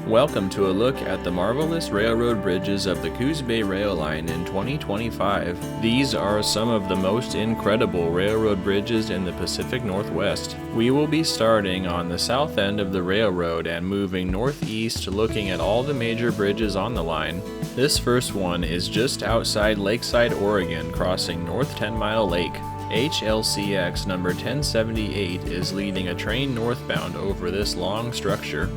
Welcome to a look at the marvelous railroad bridges of the Coos Bay Rail Line in 2025. These are some of the most incredible railroad bridges in the Pacific Northwest. We will be starting on the south end of the railroad and moving northeast, looking at all the major bridges on the line. This first one is just outside Lakeside, Oregon, crossing North Tenmile Lake. HLCX number 1078 is leading a train northbound over this long structure.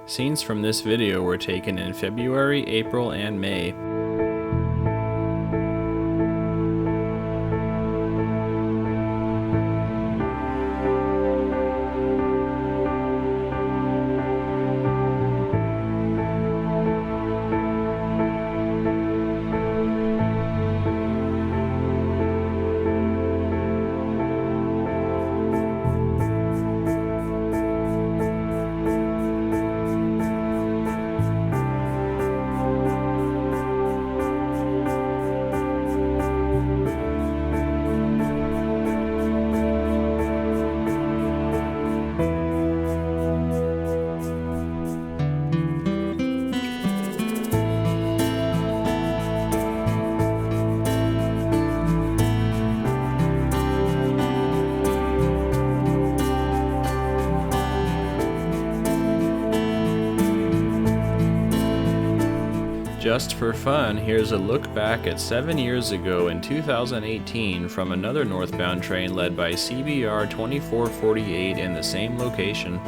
Scenes from this video were taken in February, April, and May. Just for fun, here's a look back at 7 years ago in 2018 from another northbound train led by CBR 2448 in the same location.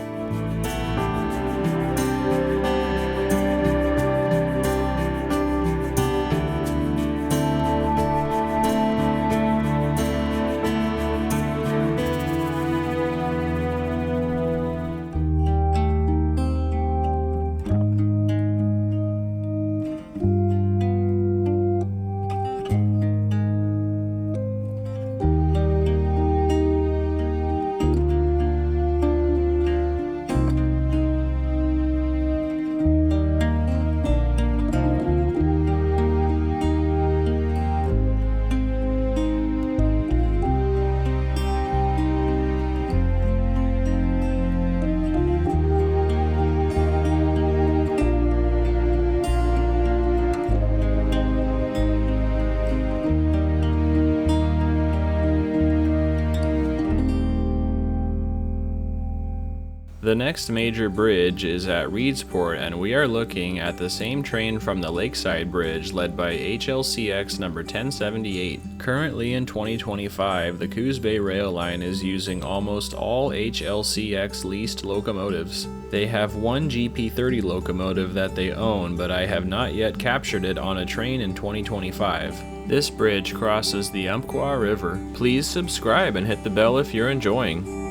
The next major bridge is at Reedsport, and we are looking at the same train from the Lakeside Bridge led by HLCX number 1078. Currently in 2025, the Coos Bay Rail Line is using almost all HLCX leased locomotives. They have one GP30 locomotive that they own, but I have not yet captured it on a train in 2025. This bridge crosses the Umpqua River. Please subscribe and hit the bell if you're enjoying.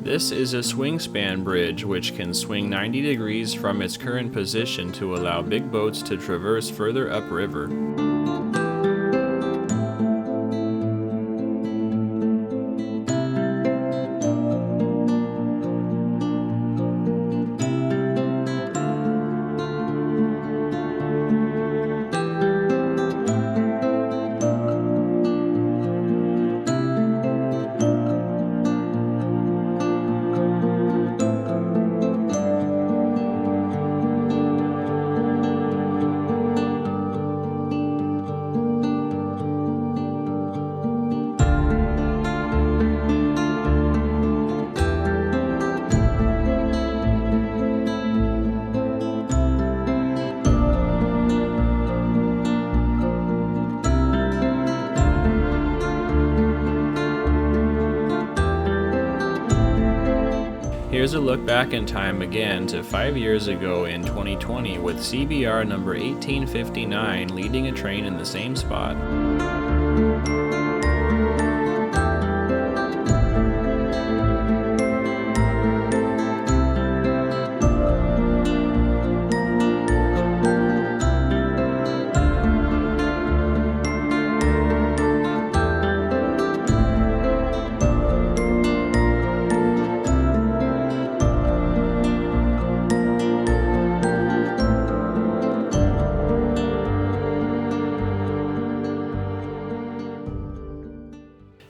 This is a swingspan bridge which can swing 90 degrees from its current position to allow big boats to traverse further upriver. Here's a look back in time again to 5 years ago in 2020 with CBR number 1859 leading a train in the same spot.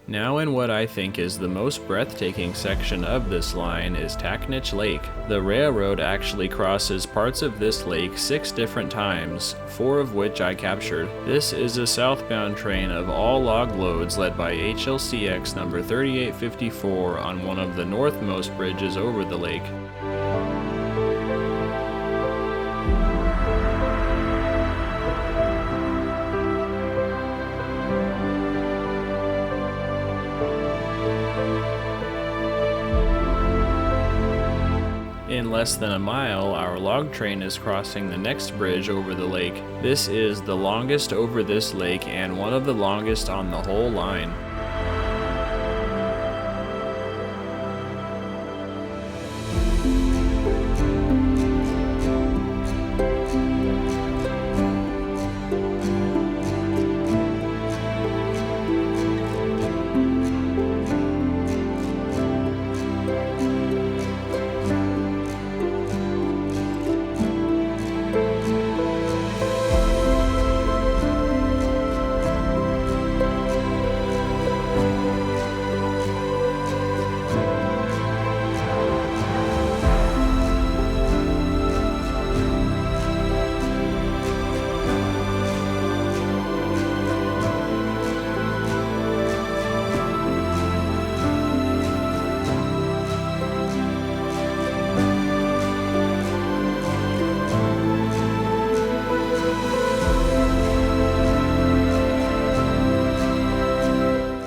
Now in what I think is the most breathtaking section of this line is Tahkenitch Lake. The railroad actually crosses parts of this lake 6 different times, 4 of which I captured. This is a southbound train of all log loads led by HLCX number 3854 on one of the northmost bridges over the lake. In less than a mile, our log train is crossing the next bridge over the lake. This is the longest over this lake and one of the longest on the whole line.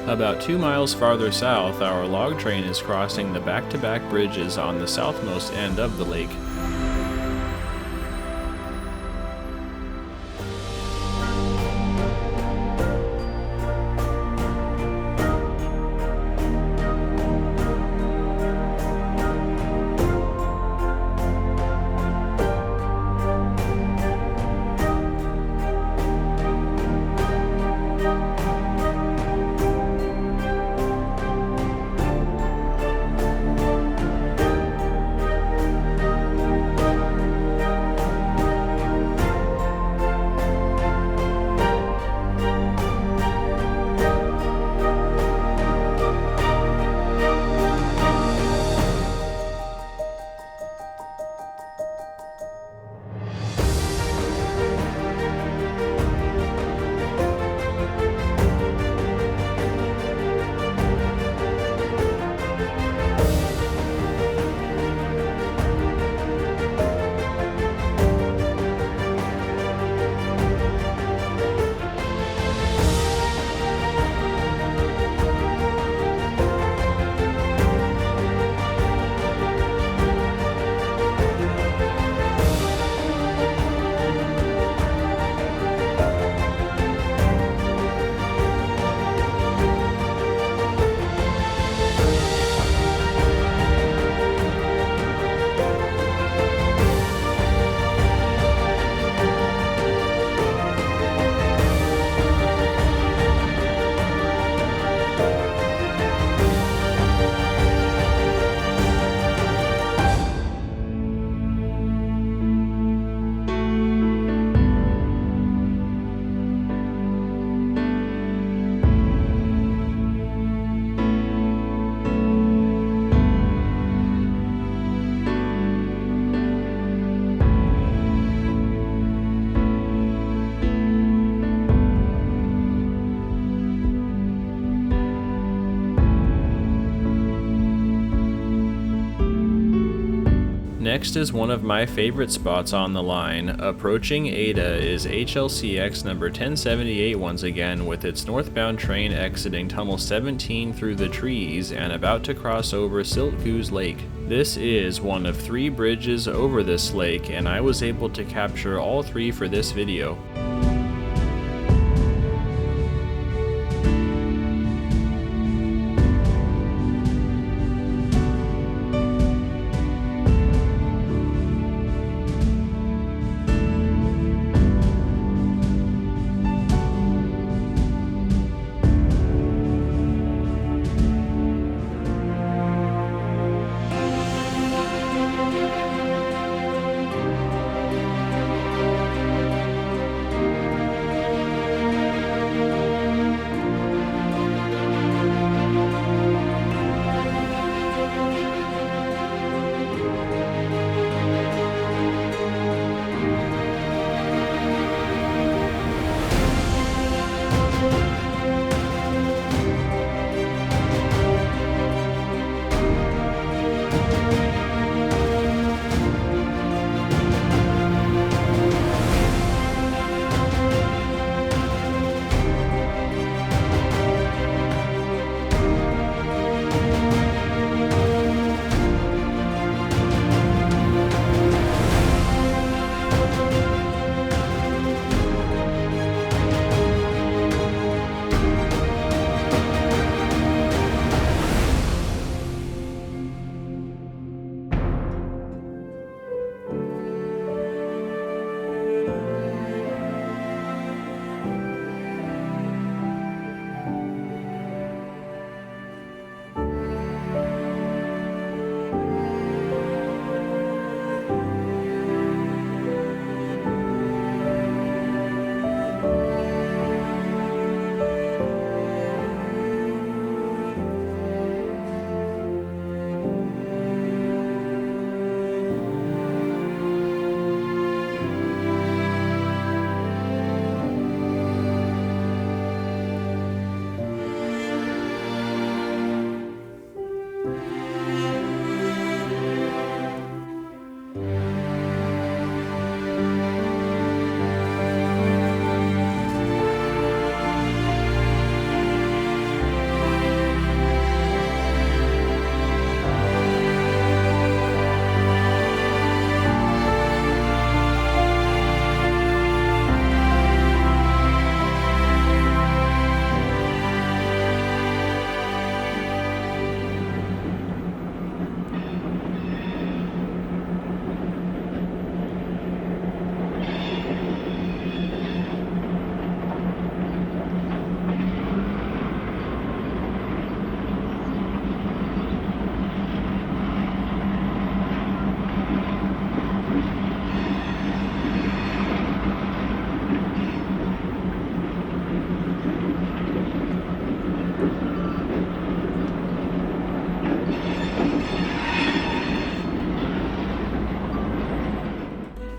About 2 miles farther south, our log train is crossing the back-to-back bridges on the southmost end of the lake. Next is one of my favorite spots on the line. Approaching Ada is HLCX number 1078 once again, with its northbound train exiting tunnel 17 through the trees and about to cross over Siltcoos Lake. This is one of 3 bridges over this lake, and I was able to capture all 3 for this video.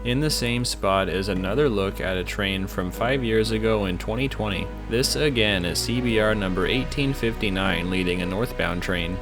In the same spot is another look at a train from 5 years ago in 2020. This again is CBR number 1859 leading a northbound train.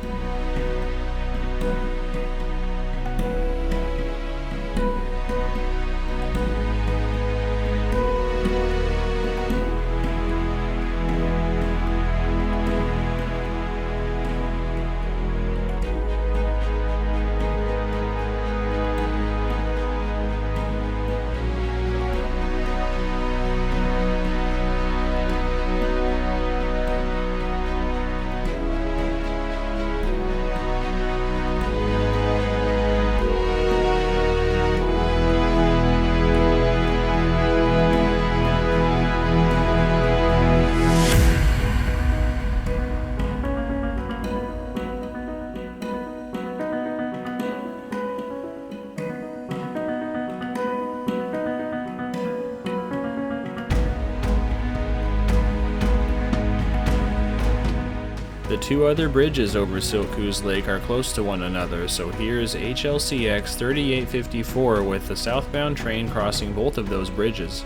The 2 other bridges over Siltcoos Lake are close to one another, so here's HLCX 3854 with the southbound train crossing both of those bridges.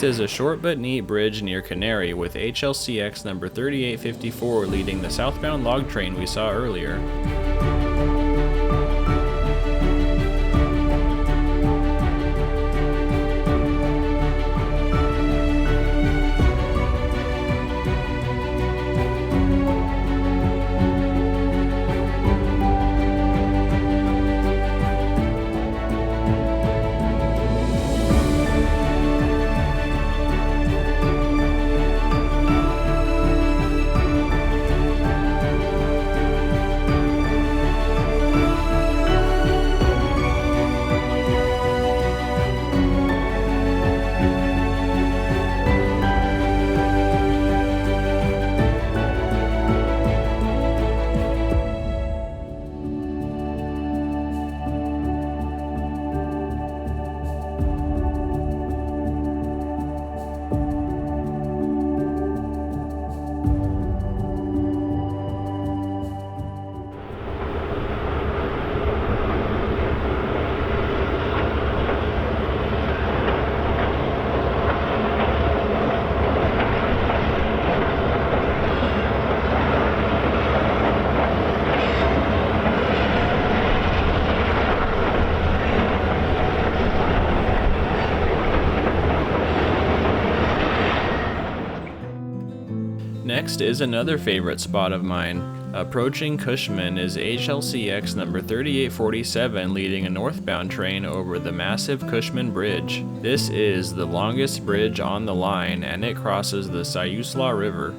Next is a short but neat bridge near Canary with HLCX number 3854 leading the southbound log train we saw earlier. Next is another favorite spot of mine. Approaching Cushman is HLCX number 3847 leading a northbound train over the massive Cushman Bridge. This is the longest bridge on the line and it crosses the Siuslaw River.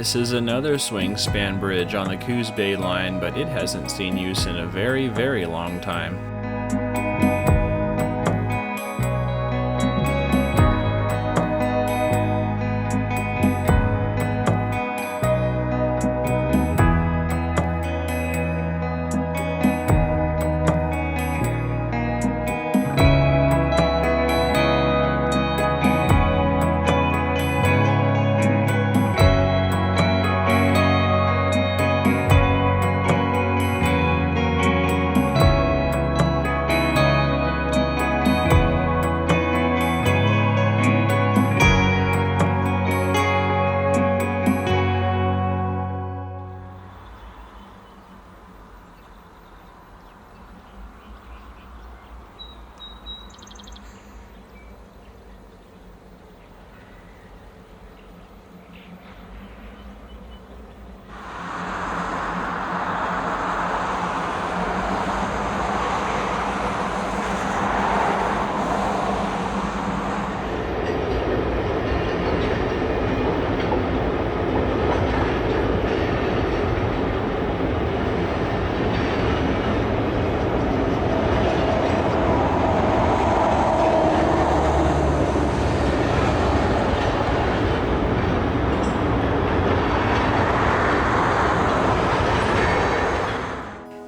This is another swing span bridge on the Coos Bay line, but it hasn't seen use in a very, very long time.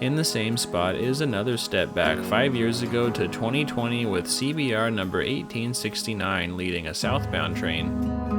In the same spot is another step back 5 years ago to 2020 with CBR number 1869 leading a southbound train.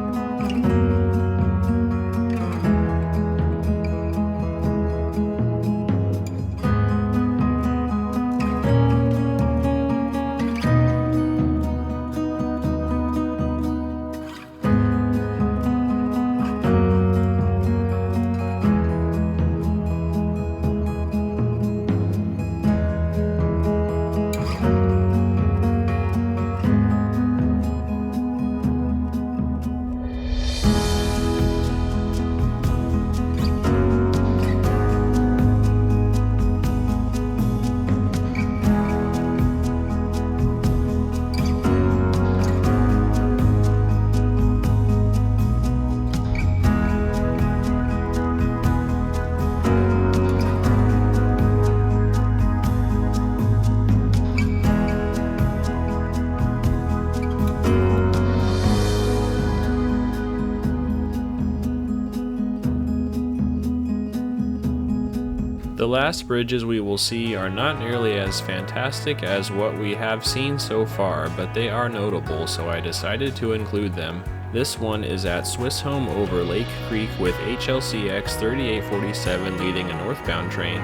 The last bridges we will see are not nearly as fantastic as what we have seen so far, but they are notable, so I decided to include them. This one is at Swisshome over Lake Creek with HLCX 3847 leading a northbound train.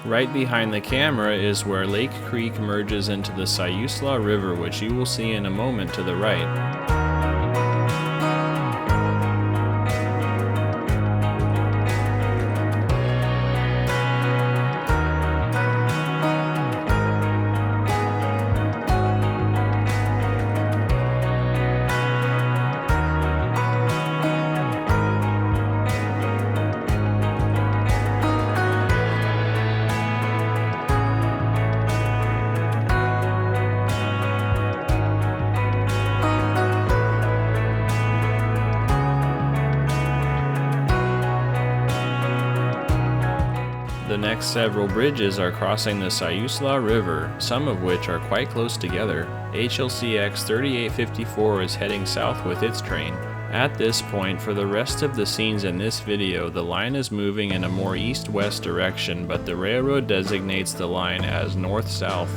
Right behind the camera is where Lake Creek merges into the Siuslaw River, which you will see in a moment to the right. The next several bridges are crossing the Siuslaw River, some of which are quite close together. HLCX 3854 is heading south with its train. At this point, for the rest of the scenes in this video, the line is moving in a more east-west direction, but the railroad designates the line as north-south.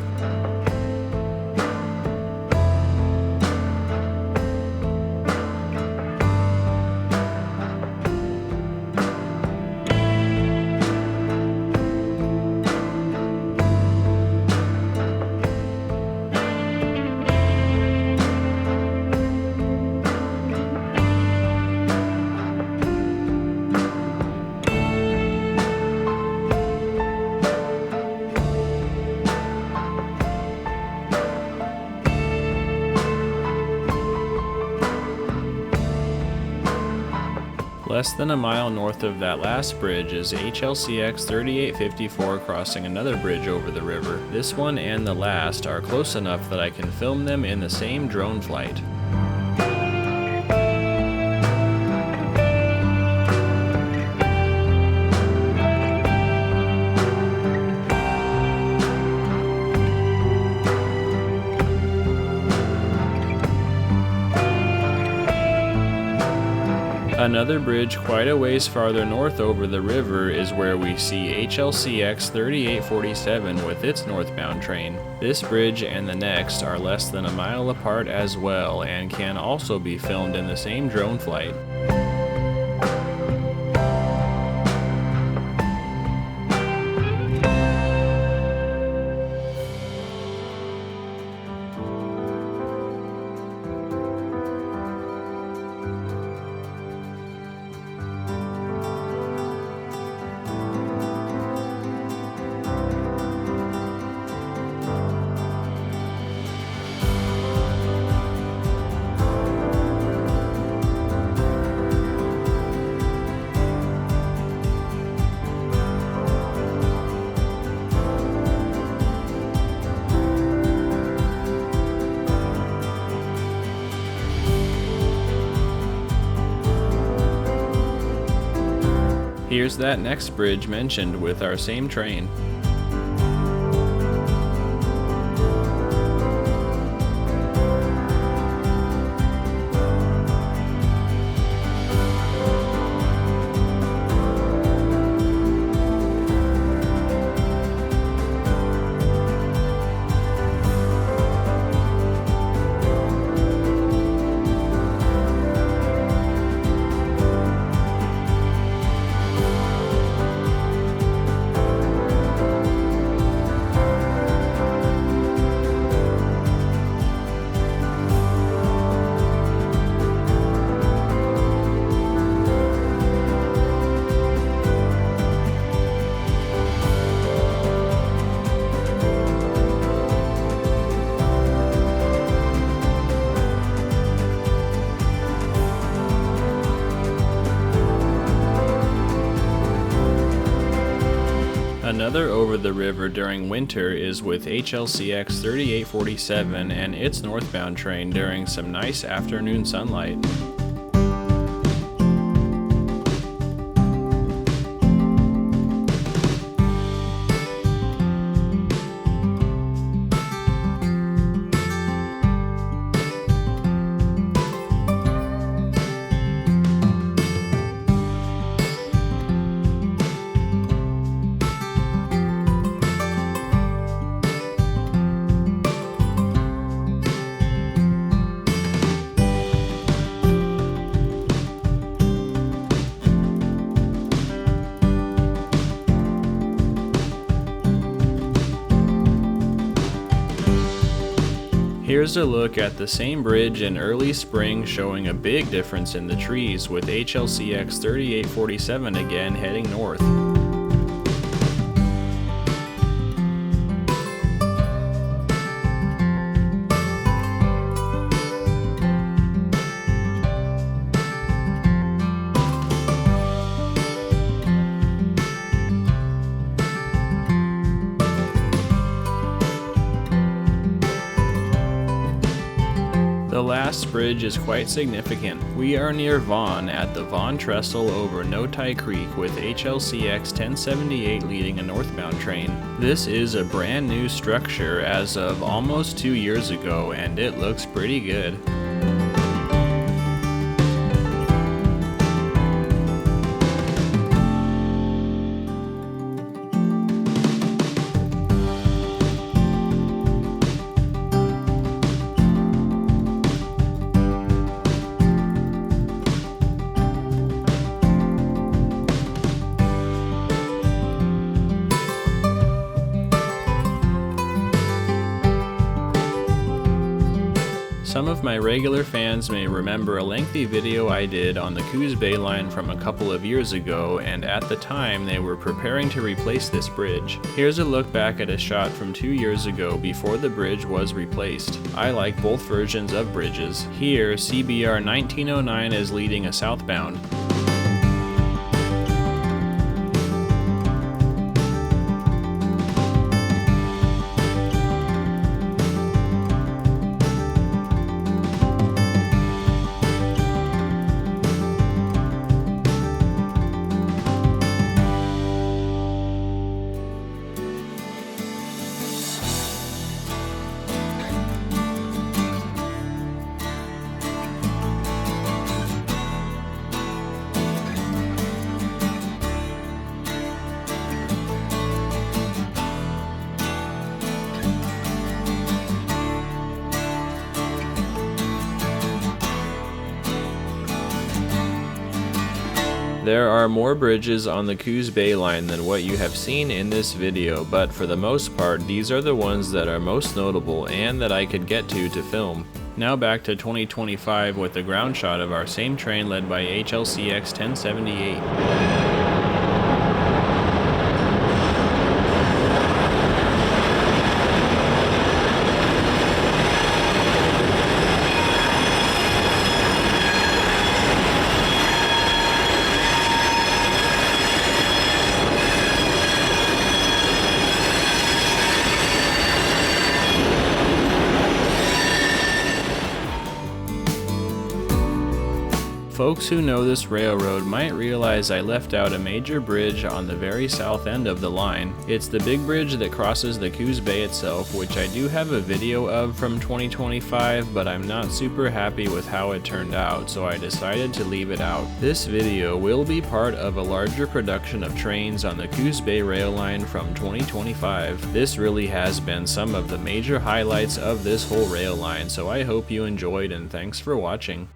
Less than a mile north of that last bridge is HLCX 3854 crossing another bridge over the river. This one and the last are close enough that I can film them in the same drone flight. Another bridge quite a ways farther north over the river is where we see HLCX 3847 with its northbound train. This bridge and the next are less than a mile apart as well and can also be filmed in the same drone flight. Here's that next bridge mentioned with our same train. Another over the river during winter is with HLCX 3847 and its northbound train during some nice afternoon sunlight. Here's a look at the same bridge in early spring, showing a big difference in the trees with HLCX 3847 again heading north. The last bridge is quite significant. We are near Vaughn at the Vaughn Trestle over No Tie Creek with HLCX 1078 leading a northbound train. This is a brand new structure as of almost 2 years ago, and it looks pretty good. Some of my regular fans may remember a lengthy video I did on the Coos Bay line from a couple of years ago, and at the time they were preparing to replace this bridge. Here's a look back at a shot from 2 years ago before the bridge was replaced. I like both versions of bridges. Here, CBR 1909 is leading a southbound. There are more bridges on the Coos Bay line than what you have seen in this video, but for the most part, these are the ones that are most notable and that I could get to film. Now back to 2025 with a ground shot of our same train led by HLCX 1078. Folks who know this railroad might realize I left out a major bridge on the very south end of the line. It's the big bridge that crosses the Coos Bay itself, which I do have a video of from 2025, but I'm not super happy with how it turned out, so I decided to leave it out. This video will be part of a larger production of trains on the Coos Bay rail line from 2025. This really has been some of the major highlights of this whole rail line, so I hope you enjoyed and thanks for watching.